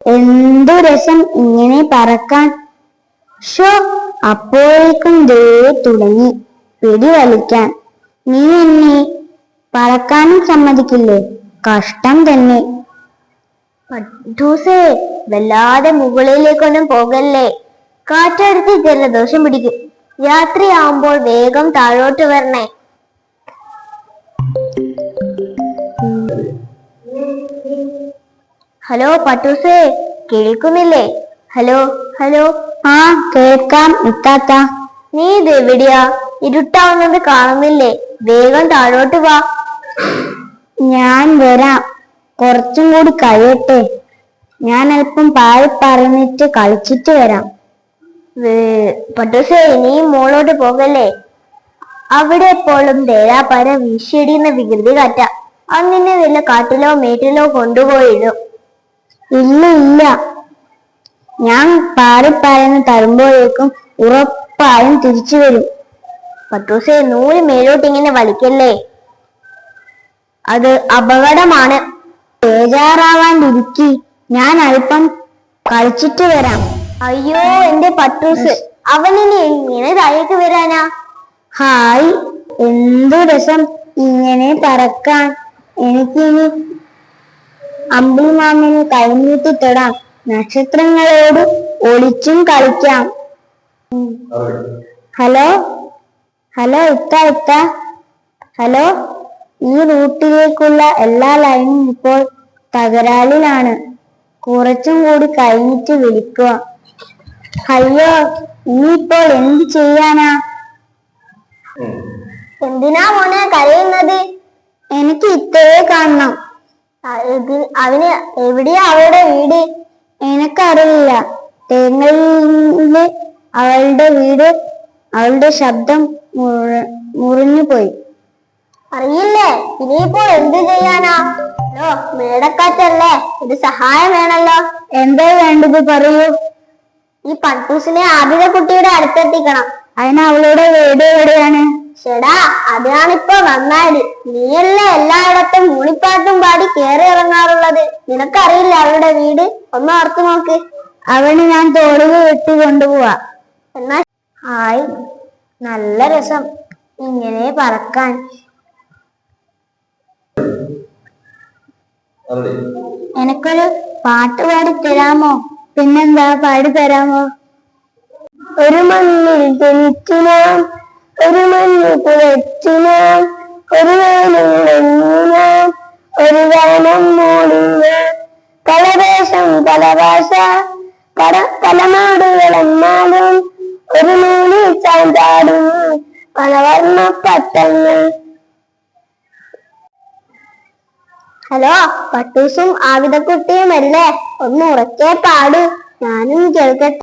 എന്തു രസം ഇങ്ങനെ പറക്കാൻ. ഷോ, അപ്പോഴേക്കും ദേ തുടങ്ങി പിടി വലിക്കാൻ. നീ എന്നെ പറക്കാനും സമ്മതിക്കില്ലേ? കഷ്ടം തന്നെ. പട്ടൂസേ, വല്ലാതെ മുകളിലേക്കൊന്നും പോകല്ലേ, കാറ്റടിച്ച് ജലദോഷം പിടിക്കും. രാത്രിയാവുമ്പോൾ വേഗം താഴോട്ട് വരണേ. ഹലോ പട്ടൂസേ, കേൾക്കുന്നില്ലേ? Hello hello. ആ, കേൾക്കാം ഇത്താത്ത. നീ ഇത് എവിടെയാ? ഇരുട്ടാവുന്നത് കാണുന്നില്ലേ? വേഗം താഴോട്ട് വാ. ഞാൻ വരാം, കുറച്ചും കൂടി കഴിയട്ടെ. ഞാൻ അല്പം പാൽ പറഞ്ഞിട്ട് കളിച്ചിട്ട് വരാം. പട്ടൂസേ, നീ മോളോട്ട് പോകല്ലേ. അവിടെ എപ്പോഴും തേരാപ്പാര വീശിയടിയുന്ന വികൃതി കാറ്റ. അന്നിന്നെ വല്ല കാട്ടിലോ മേട്ടിലോ കൊണ്ടുപോയിടും. ഇല്ല ഇല്ല, ഞാൻ പാറിപ്പറന്ന് തരുമ്പോഴേക്കും ഉറപ്പായും തിരിച്ചു വരും. പട്ടൂസേ, നൂല് മേലോട്ട് ഇങ്ങനെ വലിക്കല്ലേ, അത് അപകടമാണ്. ബേജാറാവാണ്ടിരിക്കി, ഞാൻ അല്പം കളിച്ചിട്ട് വരാം. അയ്യോ എന്റെ പട്ടൂസ്, അവനിനി എങ്ങനെ താഴേക്ക് വരാനാ? ഹായ്, എന്തു രസം ഇങ്ങനെ പറക്കാൻ. എനിക്കിനി അമ്പിളിമാമന് കൈനീട്ടി തൊടാം. നക്ഷത്രങ്ങളോട് ഒളിച്ചും കളിക്കാം. ഹലോ ഹലോ ഇത്ത. ഹലോ, ഈ റൂട്ടിലേക്കുള്ള എല്ലാ ലൈനും ഇപ്പോൾ തകരാറിലാണ്. കുറച്ചും കൂടി കഴിഞ്ഞിട്ട് വിളിക്കുക. അയ്യോ, ഇനിയിപ്പോൾ എന്ത് ചെയ്യാനാ? എന്തിനാ മോനെ കരയുന്നത്? എനിക്ക് ഇത്തയെ കാണണം. അവന് എവിടെയാ അവളുടെ വീട്? എനിക്കറിയില്ല. തേങ്ങയില് അവളുടെ വീട്. അവളുടെ ശബ്ദം മുറിഞ്ഞു പോയി. അറിയില്ലേ? ഇനിയിപ്പോൾ എന്ത് ചെയ്യാനാ? ഹലോ മേടക്കാറ്റല്ലേ, ഒരു സഹായം വേണല്ലോ. എന്താ വേണ്ടത്, പറയൂ. ഈ പട്ടൂസിനെ ആബിദ കുട്ടിയുടെ അടുത്തെത്തിക്കണം. അതിന് അവളുടെ വീട് എവിടെയാണ്? ചേടാ, അതാണിപ്പോ നന്നായത്. നീയല്ലേ എല്ലായിടത്തും മൂളിപ്പാട്ടും പാടി കയറി ഇറങ്ങാറുള്ളത്. നിനക്കറിയില്ല അവളുടെ വീട്? ഒന്ന് ഓർത്തു നോക്ക്. അവന് ഞാൻ തോളിൽ വെട്ടി കൊണ്ടുപോവാ. എന്നാ ഹായ്, നല്ല രസം ഇങ്ങനെ പറക്കാൻ. എനിക്കൊരു പാട്ട് പാടി തരാമോ? പിന്നെന്താ, പാടി തരാമോ? ഒരു മണ്ണിൽ ജനിച്ചു നാം, ഒരു മണ്ണിൽ പുലച്ചു നാം, ഒരു നാം, ഒരു ഗാനം മൂടി നാം. പലദേശം പല ഭാഷ, പല നാടുകളെന്നാലും ഒരു നൂലിൽ ചാഞ്ചാടും പല വർണ്ണ പട്ടങ്ങൾ. ഹലോ, പട്ടൂസും ആവിതക്കുട്ടിയും അല്ലേ? ഒന്ന് ഉറക്കെ പാടൂ, ഞാനും കേൾക്കട്ടെ.